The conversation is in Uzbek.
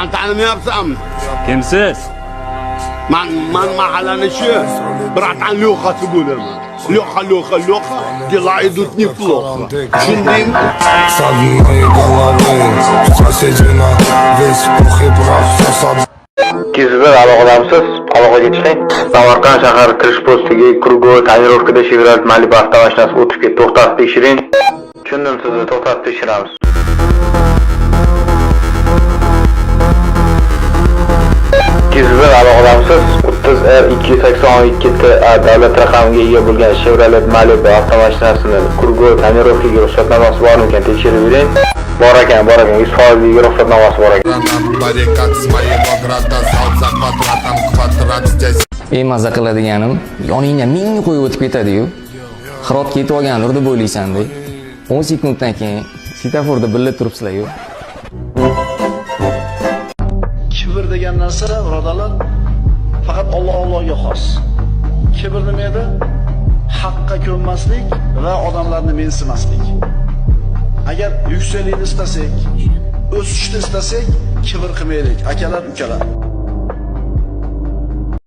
Meni tanimayapsanmi? Kimsiz? Men mahallani shu bratan Лёхасы bo'laman. Лёха, дела идут неплохо. Tushundingmi? Сад моей головы, соседи на весь пух и прах, все сад. Kizber aloqadamsiz? Aloqaga chiqing. Samarqand shahar kirish postiga Kurgo tonirovkada Chevrolet Malibu avtomashinasi o'tib ketdi. To'xtatib tekshiring. Tushundim sizni, to'xtatib tekshiramiz. Kizber aloqadamsiz? 30R282 davlat raqamiga ega bo'lgan Chevrolet Malibu avtomashinasini Kurgo tonirovkaga ruxsatnomasi bormi ekan tekshirib bering. Bor ekan, 100% ruxsatnomasi bor ekan. Баррикад с моего града, зал за квадратом, квадрат здесь. Ey mazza qiladiganim, yoningga ming qo'yib o'tib ketadi-yu. Xirot ketib olgandir deb o'ylaysan-da. 10 sekunddan keyin svetoforda birga turibsizlar-yu. Kibr degan narsa, birodarlar, faqat Allohga xos. Kibr nima edi? Haqqa ko'nmaslik va odamlarni mensimaslik. Agar yuksaklikni istasak, o'sishni istasak, kibr qilmaylik, akalar, ukalar.